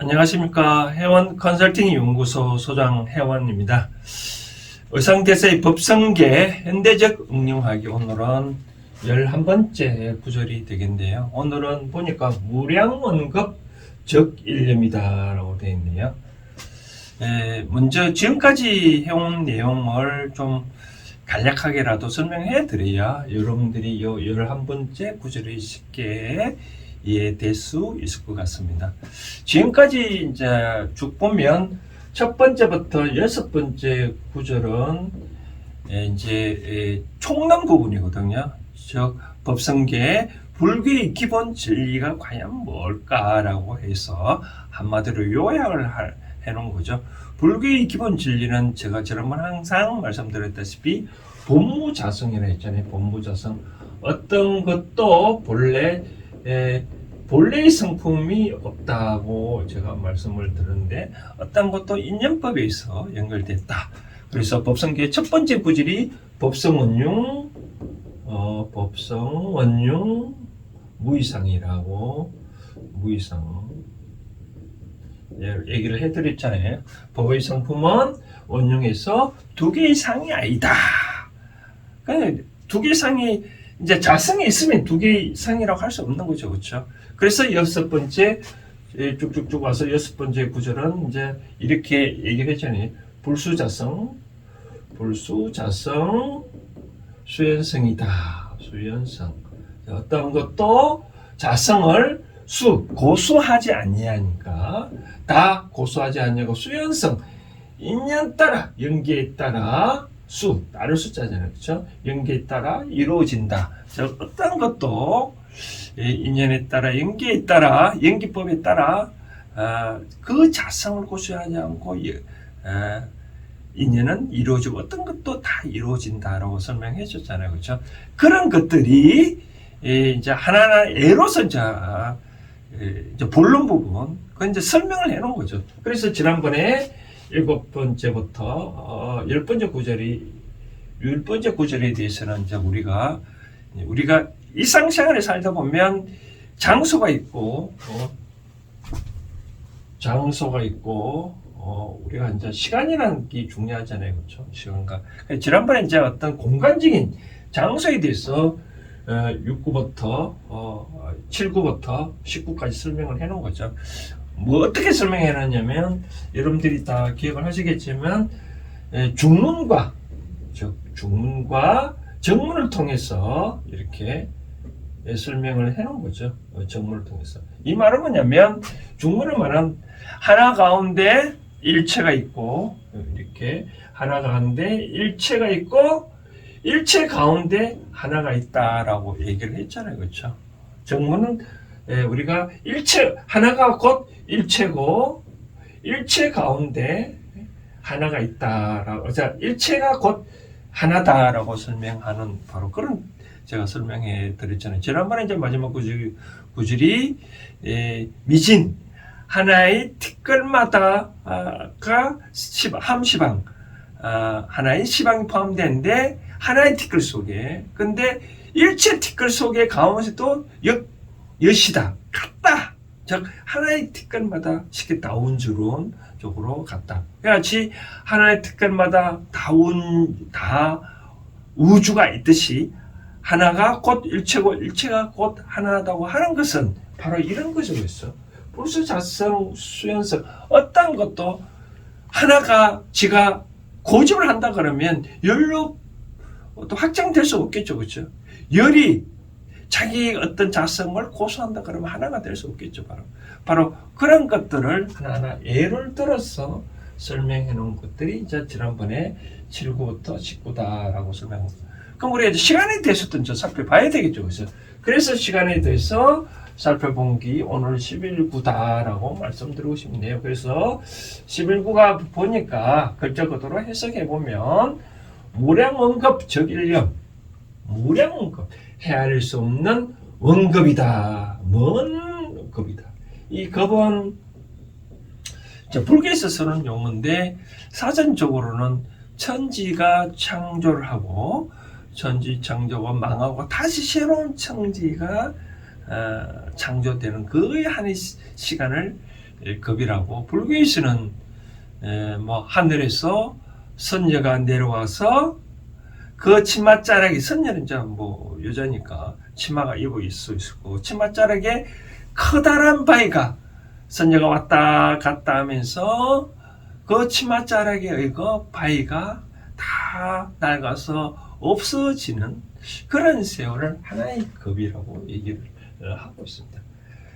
안녕하십니까. 해원 컨설팅 연구소 소장 해원입니다. 의상대세의 법성계 현대적 응용하기, 오늘은 11번째 구절이 되겠는데요. 오늘은 보니까 무량원급 적일념이다 라고 되어 있네요. 먼저 지금까지 해온 내용을 좀 간략하게라도 설명해 드려야 여러분들이 이 11번째 구절이 쉽게 이해될 수 있을 것 같습니다. 지금까지 이제 쭉 보면 첫 번째부터 6번째 구절은 이제 총론 부분이거든요. 즉 법성계의 불교의 기본 진리가 과연 뭘까라고 해서 한마디로 요약을 해놓은 거죠. 불교의 기본 진리는 제가 지난번 항상 말씀드렸다시피 본무자성이라 했잖아요. 본무자성. 어떤 것도 본래의 성품이 없다고 제가 말씀을 드렸는데, 어떤 것도 인연법에 있어 연결됐다. 그래서 법성계의 첫 번째 구절이 법성원융 무이상이라고, 무이상 얘기를 해드렸잖아요. 법의 성품은 원융에서 두 개 이상이 아니다. 그러니까 두 개 이상이 이제 자성이 있으면 두 개 이상이라고 할 수 없는 거죠, 그렇죠? 그래서 6번째 쭉쭉쭉 와서 6번째 구절은 이제 이렇게 얘기를 했잖아요. 불수자성, 수연성이다. 수연성. 어떤 것도 자성을 고수하지 아니하니까, 다 고수하지 않냐고 수연성, 인연 따라, 연계에 따라 따를 숫자잖아요. 그렇죠? 연계에 따라 이루어진다. 즉 어떤 것도 인연에 따라, 연계에 따라, 연기법에 따라 그 자성을 고수하지 않고 인연은 이루어지고 어떤 것도 다 이루어진다라고 설명해 줬잖아요. 그렇죠? 그런 것들이 이제 하나하나 예로서 이제 본론 부분, 그건 이제 설명을 해 놓은 거죠. 그래서 지난번에 7번째부터 10번째 구절이, 10번째 구절에 대해서는 이제 우리가 일상생활에 살다 보면 장소가 있고 우리가 이제 시간이라는 게 중요하잖아요. 그렇죠? 시간과. 지난번에 이제 어떤 공간적인 장소에 대해서 6구부터 7구부터 19까지 설명을 해 놓은 거죠. 뭐 어떻게 설명해 놨냐면, 여러분들이 다 기억을 하시겠지만 중문과 정문을 통해서 이렇게 설명을 해 놓은 거죠. 정문을 통해서. 이 말은 뭐냐면, 중문은 말은 하나 가운데 일체가 있고, 이렇게 하나 가운데 일체가 있고 일체 가운데 하나가 있다라고 얘기를 했잖아요. 그렇죠? 정문은 우리가 하나가 곧 일체고, 일체 가운데 하나가 있다라고, 일체가 곧 하나다라고 설명하는 바로 그런 제가 설명해 드렸잖아요. 지난번에 이제 마지막 구절이 미진, 하나의 티끌마다가 함시방, 하나의 시방이 포함되는데, 하나의 티끌 속에, 근데 일체 티끌 속에 가운데도 엿이다, 같다. 즉 하나의 티끌마다 쉽게 다운주론 쪽으로 갔다. 같이 하나의 티끌마다 다 우주가 있듯이 하나가 곧 일체고 일체가 곧 하나다고 하는 것은 바로 이런 거죠. 그래서 불수자성, 수연성, 어떤 것도 하나가 지가 고집을 한다 그러면 열로 또 확장될 수 없겠죠. 그렇죠? 열이 자기 어떤 자성을 고수한다 그러면 하나가 될 수 없겠죠. 바로 그런 것들을 하나하나 예를 들어서 설명해 놓은 것들이 이제 지난번에 7구부터 19다라고 설명합니다. 그럼 우리가 이제 시간에 대해서도 좀 살펴봐야 되겠죠. 그래서 시간에 대해서 살펴본 게 오늘 11구다라고 말씀드리고 싶네요. 그래서 11구가 보니까 글자 그대로 해석해 보면, 무량원급 적일념, 무량원급, 헤아릴 수 없는 원급이다. 먼 급이다. 이 급은 불교에 있어서는 용어인데, 사전적으로는 천지가 창조를 하고, 천지 창조가 망하고 다시 새로운 천지가 창조되는 그의 한 시간을 급이라고. 불교에서는 뭐 하늘에서 선녀가 내려와서 그 치맛자락에, 선녀는 이제 뭐 여자니까 치마가 입어 있고, 치맛자락에 커다란 바위가, 선녀가 왔다 갔다 하면서 그 치맛자락에 의거 바위가 다 낡아서 없어지는 그런 세월을 하나의 급이라고 얘기를 하고 있습니다.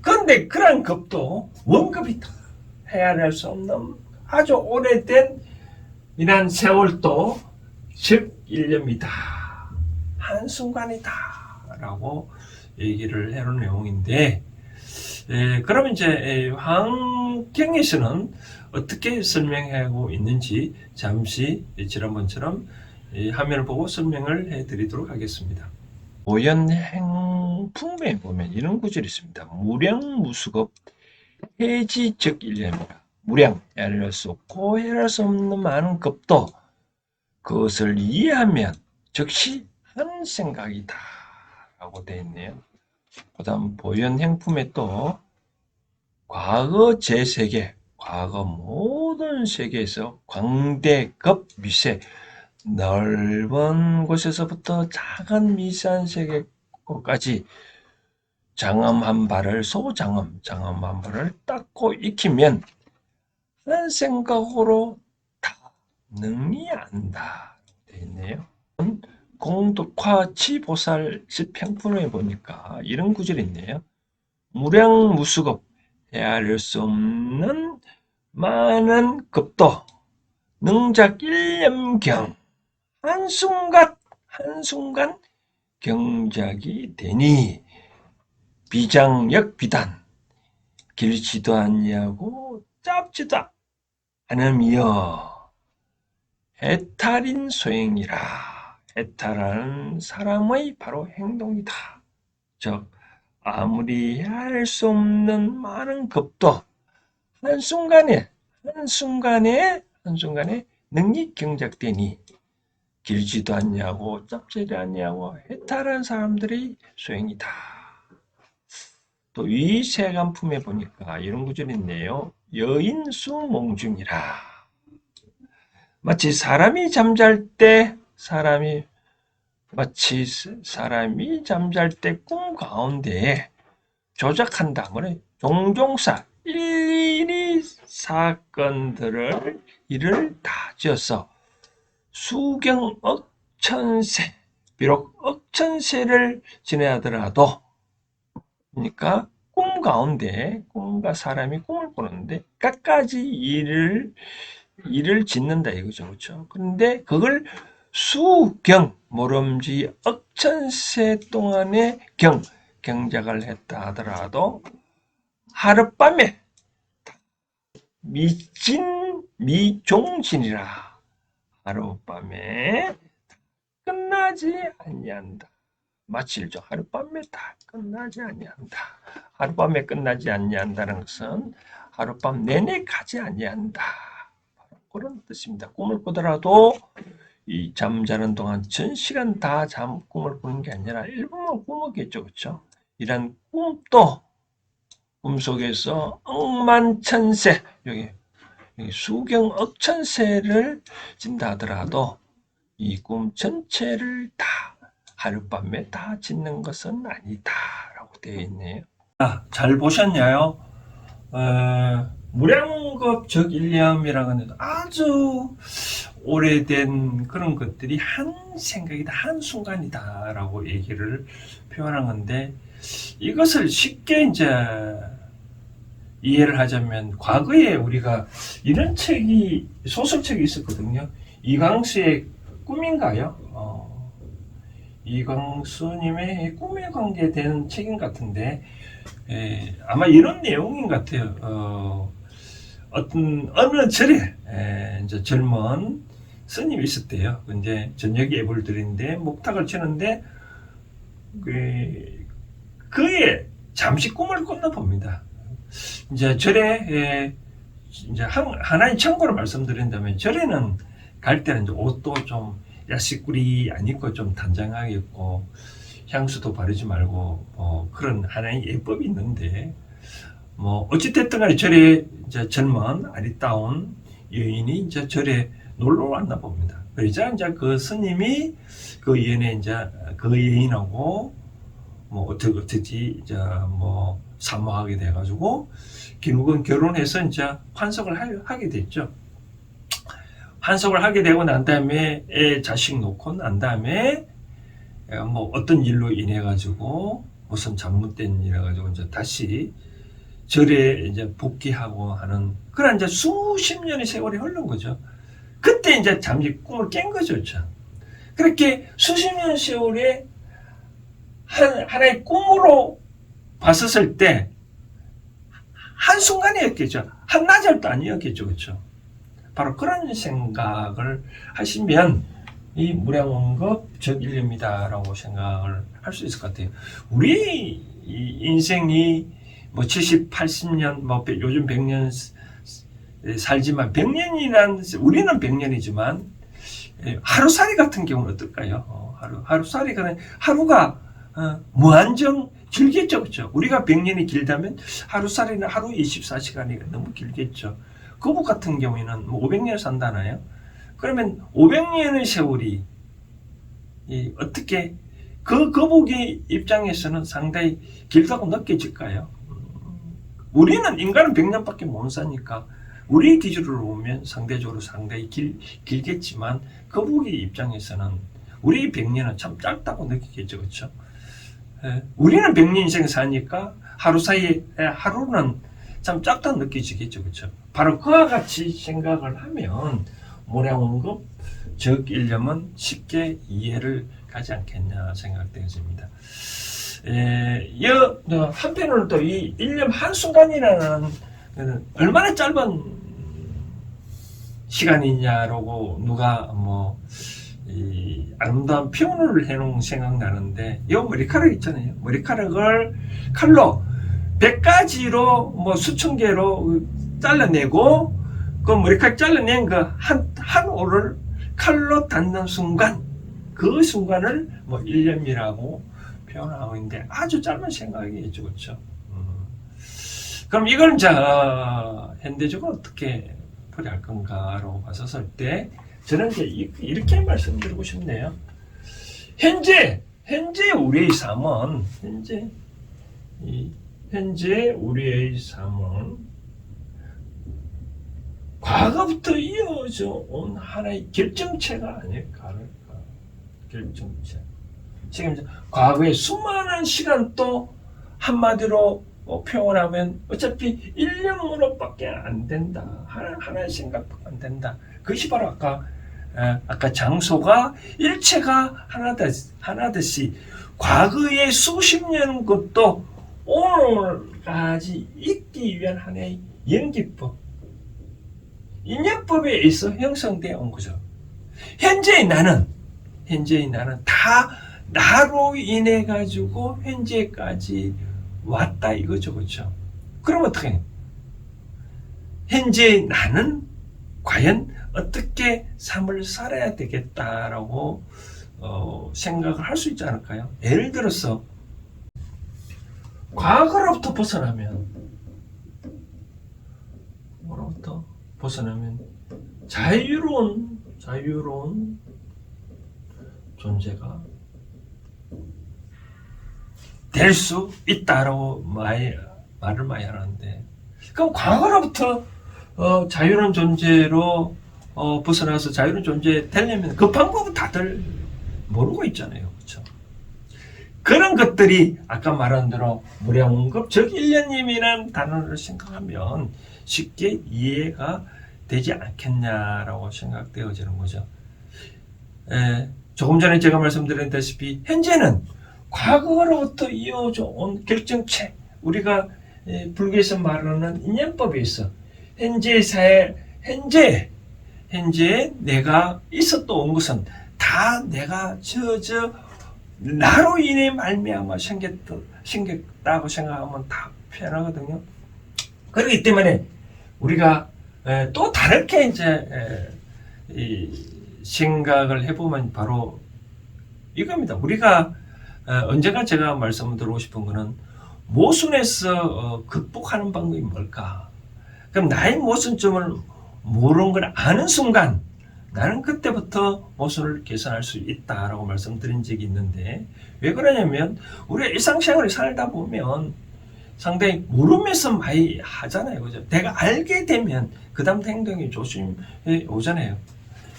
그런데 그런 급도 원급이다, 헤아릴 수 없는 아주 오래된 이런 세월도, 즉 일념이다, 한순간이다 라고 얘기를 해놓은 내용인데, 그러면 이제 환경에서는 어떻게 설명하고 있는지 잠시 지난번처럼 화면을 보고 설명을 해드리도록 하겠습니다. 오연행품에 보면 이런 구절이 있습니다. 무량무수급 해지적 일념이라. 무량, 헤아릴 수 없고 헤아릴 수 없는 많은 급도 그것을 이해하면 즉시 한 생각이다 라고 되어 있네요. 그 다음 보현행품에 또 과거 제3계, 과거 모든 세계에서 광대급 미세, 넓은 곳에서부터 작은 미세한 세계까지 장엄 한 발을, 소장엄, 장엄 한 발을 닦고 익히면 한 생각으로 다 능히 안다 되어 있네요. 공덕화치보살 집행품에 보니까 이런 구절이 있네요. 무량무수급, 헤아릴 수 없는 많은 급도 능작 일념경, 한순간 경작이 되니 비장역 비단, 길지도 아니하고 짧지도 않으며 해탈인 소행이라. 해탈하는 사람의 바로 행동이다. 즉 아무리 헤아릴 수 없는 많은 급도 한순간에 능히 경작되니 길지도 않냐고 짧지도 않냐고 해탈한 사람들의 소행이다. 또 위세간품에 보니까 이런 구절이 있네요. 여인수몽중이라. 마치 사람이 잠잘 때 꿈 가운데에 조작한다. 뭐래? 종종사 일일이 사건들을 일을 다 지어서 수경 억천세, 비록 억천세를 지내하더라도, 그러니까 꿈 가운데, 꿈과 사람이 꿈을 꾸는데 끝까지 일을 짓는다 이거죠. 그렇죠? 그런데 그걸 수경, 모름지 억천세 동안의 경작을 했다 하더라도 하룻밤에 미종신이라. 하룻밤에 끝나지 아니한다. 마칠죠. 하룻밤에 다 끝나지 아니한다. 하룻밤에 끝나지 아니한다는 것은 하룻밤 내내 가지 아니한다. 그런 뜻입니다. 꿈을 꾸더라도 이 잠자는 동안 전 시간 다 꿈을 꾸는 게 아니라 일부만 꾸겠죠. 그렇죠? 이런 꿈도 꿈속에서 억만천세, 여기 수경 억천세를 진다 하더라도 이 꿈 전체를 다 하룻밤에 다 짓는 것은 아니다 라고 되어 있네요. 잘 보셨나요? 무량겁 적일념이라는 아주 오래된 그런 것들이 한 생각이다, 한 순간이다 라고 얘기를 표현한 건데, 이것을 쉽게 이제 이해를 하자면, 과거에 우리가 이런 소설책이 있었거든요. 이광수의 꿈인가요? 이광수님의 꿈에 관계된 책인 같은데, 아마 이런 내용인 것 같아요. 어느 절에 이제 젊은 스님이 있었대요. 이제 저녁 예불 드리는데 목탁을 치는데 그의 잠시 꿈을 꿨나 봅니다. 이제 절에 이제 하나의 참고로 말씀드린다면, 절에는 갈 때는 이제 옷도 좀 야식구리 안 입고 좀 단정하게 입고 향수도 바르지 말고 그런 하나의 예법이 있는데, 뭐 어찌됐든 간에 절에 이제 젊은 아리따운 여인이 이제 절에 놀러 왔나 봅니다. 그러자 이제 그 스님이 그 여인에 이제 그 여인하고 뭐 어떻게 이제 뭐 사모하게 돼가지고 결국은 결혼해서 이제 환석을 하게 됐죠. 환석을 하게 되고 난 다음에 애 자식 놓고 난 다음에 뭐 어떤 일로 인해 가지고 무슨 잘못된 일해 가지고 이제 다시 절에 이제 복귀하고 하는 그런 이제 수십 년의 세월이 흐른 거죠. 그때 이제 잠시 꿈을 깬 거죠. 그렇게 수십 년 세월에 하나의 꿈으로 봤었을 때 한순간이었겠죠. 한나절도 아니었겠죠. 그렇죠. 바로 그런 생각을 하시면 이 무량원급 적일념이다라고 생각을 할 수 있을 것 같아요. 우리 인생이 뭐 70, 80년, 뭐 요즘 100년 살지만 100년이란 우리는 100년이지만 하루살이 같은 경우는 어떨까요? 하루살이가 하루가 무한정 길겠죠. 그렇죠? 우리가 100년이 길다면 하루살이는 하루 24시간이 너무 길겠죠. 거북 같은 경우에는 뭐 500년을 산다나요? 그러면 500년의 세월이 어떻게 그 거북이 입장에서는 상당히 길다고 느껴질까요? 우리는 인간은 100년밖에 못 사니까 우리 기준으로 보면 상대적으로 상당히 길겠지만 거북이 입장에서는 우리 100년은 참 짧다고 느끼겠죠. 그렇죠? 우리는 100년 인생 사니까 하루 사이에 하루는 참 짧다고 느껴지겠죠. 그렇죠? 바로 그와 같이 생각을 하면 무량원급 적일념은 쉽게 이해를 가지 않겠냐 생각되어집니다. 한편으로는 또 이 일념 한순간이라는 얼마나 짧은 시간이냐라고 누가 뭐 이 아름다운 표현을 해놓은 생각나는데 이 머리카락 있잖아요. 머리카락을 칼로 100가지로 뭐 수천 개로 잘라내고 그 머리카락 잘라낸 그 한 올을 칼로 닿는 순간 그 순간을 뭐 일념이라고 표현하고 있는데 아주 짧은 생각이겠죠. 그렇죠? 그럼 이걸 현대적으로 어떻게 풀이할 건가라고 봤었을 때 저는 이제 이렇게 말씀드리고 싶네요. 현재 우리의 삶은 현재 우리의 삶은 과거부터 이어져 온 하나의 결정체가 아닐까. 결정체. 지금 과거의 수많은 시간 또 한마디로 표현하면 어차피 일념으로밖에 안 된다. 하나의 생각밖에 안 된다. 그것이 바로 아까 장소가 일체가 하나듯이 과거의 수십 년 것도 오늘까지 있기 위한 하나의 연기법, 인연법에 의해서 형성되어 온 거죠. 현재의 나는 다 나로 인해 가지고 현재까지 왔다 이거죠. 그렇죠? 그럼 어떻게 해? 현재의 나는 과연 어떻게 삶을 살아야 되겠다라고 생각을 할 수 있지 않을까요? 예를 들어서 과거로부터 벗어나면 자유로운 존재가 될 수 있다라고 말을 많이 하는데, 그럼 과거로부터 자유로운 존재로 벗어나서 자유로운 존재 되려면 그 방법은 다들 모르고 있잖아요. 그렇죠? 그런 것들이 아까 말한 대로 무량원급 적일념이라는 단어를 생각하면 쉽게 이해가 되지 않겠냐라고 생각되어지는 거죠. 조금 전에 제가 말씀드렸다시피 현재는 과거로부터 이어져 온 결정체, 우리가 불교에서 말하는 인연법에 있어 현재 사회, 현재 내가 있었던 온 것은 다 내가 나로 인해 말미암아 생겼다고 생각하면 다 편하거든요. 그렇기 때문에 우리가 또 다르게 생각을 해보면 바로 이겁니다. 우리가 언제가 제가 말씀드리고 싶은 거는 모순에서 극복하는 방법이 뭘까? 그럼 나의 모순점을 모르는 걸 아는 순간 나는 그때부터 모순을 개선할 수 있다라고 말씀드린 적이 있는데, 왜 그러냐면 우리가 일상생활을 살다 보면 상당히 모르면서 많이 하잖아요. 그죠? 내가 알게 되면 그 다음 행동이 조심해 오잖아요.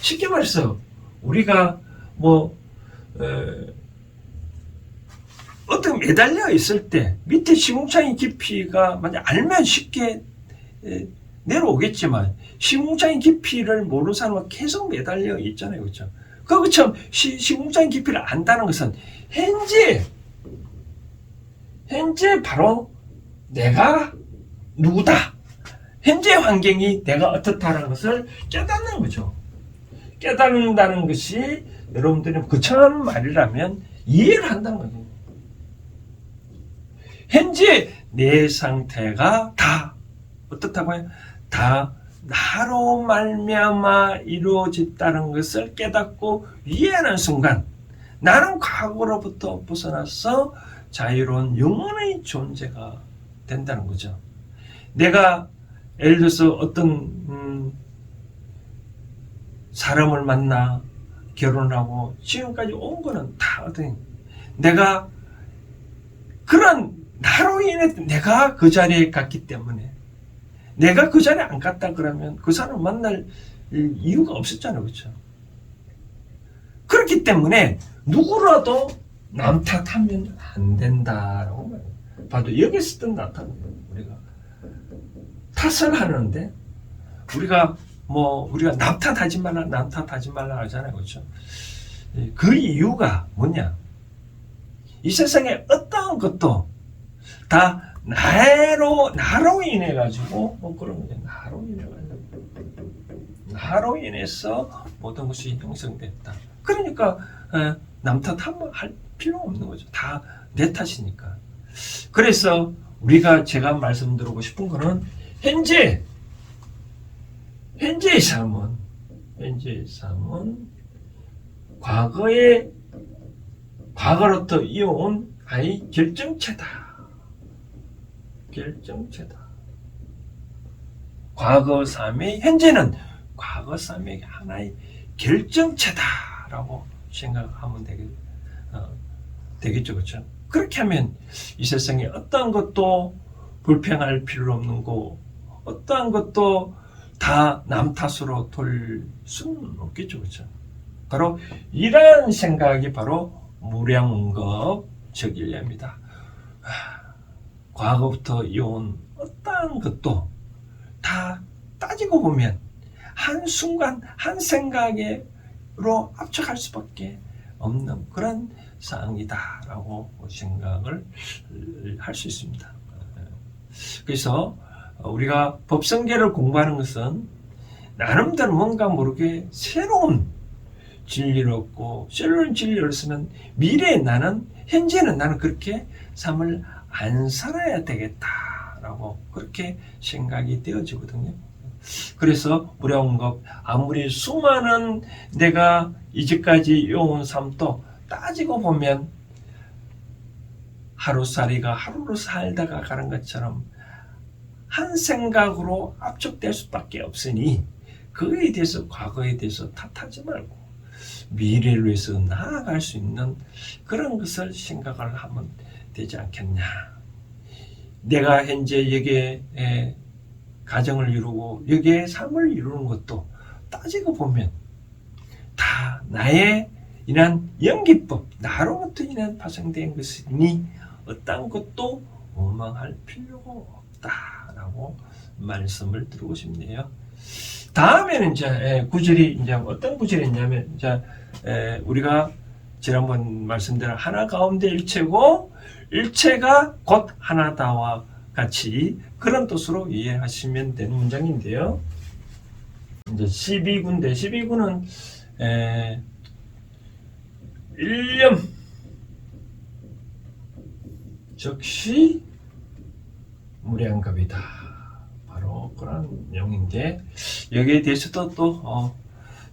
쉽게 말해서 우리가 어떤 매달려 있을 때 밑에 시궁창의 깊이가 만약 알면 쉽게 내려오겠지만, 시궁창의 깊이를 모르는 사람은 계속 매달려 있잖아요. 그렇죠? 그것처럼 시궁창의 깊이를 안다는 것은 현재 바로 내가 누구다, 현재 환경이 내가 어떻다는 것을 깨닫는 거죠. 깨닫는다는 것이 여러분들이 거창한 말이라면 이해를 한다는 거죠. 현재 내 상태가 다 어떻다고 해요? 다 나로 말미암아 이루어졌다는 것을 깨닫고 이해하는 순간 나는 과거로부터 벗어나서 자유로운 영혼의 존재가 된다는 거죠. 내가 예를 들어서 어떤 사람을 만나 결혼하고 지금까지 온 거는 다 어떤 내가 그런 나로 인해 내가 그 자리에 갔기 때문에, 내가 그 자리에 안 갔다 그러면 그 사람을 만날 이유가 없었잖아요. 그렇죠? 그렇기 때문에 누구라도 남 탓하면 안 된다라고 말해요. 봐도 여기 쓰던 남 탓은 우리가 탓을 하는데, 우리가 남 탓하지 말라 하잖아요. 그렇죠? 그 이유가 뭐냐? 이 세상에 어떠한 것도 다 나로 인해 가지고 그런 거죠. 나로 인해서 모든 것이 형성됐다. 그러니까 남 탓할 필요 없는 거죠. 다 내 탓이니까. 그래서 제가 말씀드리고 싶은 거는 현재의 삶은 과거로부터 이어온 하나의 결정체다. 과거 삶의 현재는 과거 삶의 하나의 결정체다라고 생각하면 되겠죠, 그렇죠? 그렇게 하면 이 세상에 어떠한 것도 불평할 필요 없는 거, 어떠한 것도 다 남 탓으로 돌 수는 없겠죠, 그렇죠? 바로 이러한 생각이 바로 무량겁적일례입니다. 과거부터 이어온 어떠한 것도 다 따지고 보면 한순간 한 생각으로 압축할 수밖에 없는 그런 사항이다라고 생각을 할 수 있습니다. 그래서 우리가 법성계를 공부하는 것은 나름대로 뭔가 모르게 새로운 진리를 얻고, 새로운 진리를 얻으면 미래에 현재는 나는 그렇게 삶을 안 살아야 되겠다라고 그렇게 생각이 되어지거든요. 그래서 무량겁, 아무리 수많은 내가 이제까지 이어온 삶도 따지고 보면 하루살이가 하루로 살다가 가는 것처럼 한 생각으로 압축될 수밖에 없으니, 그에 대해서 과거에 대해서 탓하지 말고 미래를 위해서 나아갈 수 있는 그런 것을 생각을 하면 되지 않겠냐. 내가 현재 여기에 가정을 이루고 여기에 삶을 이루는 것도 따지고 보면 다 나의 인한 연기법, 나로부터 인한 파생된 것이니 어떤 것도 원망할 필요가 없다라고 말씀을 드리고 싶네요. 다음에는 이제 구절이 이제 어떤 구절이냐면, 이제 우리가 지난번 말씀드린 하나 가운데 일체고 일체가 곧 하나다와 같이 그런 뜻으로 이해하시면 되는 문장인데요. 이제 12구인데 12구는 일념 즉시 무량겁이다. 바로 그런 내용인데, 여기에 대해서도 또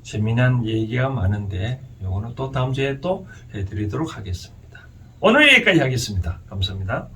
재미난 얘기가 많은데 이거는 또 다음 주에 또 해드리도록 하겠습니다. 오늘 여기까지 하겠습니다. 감사합니다.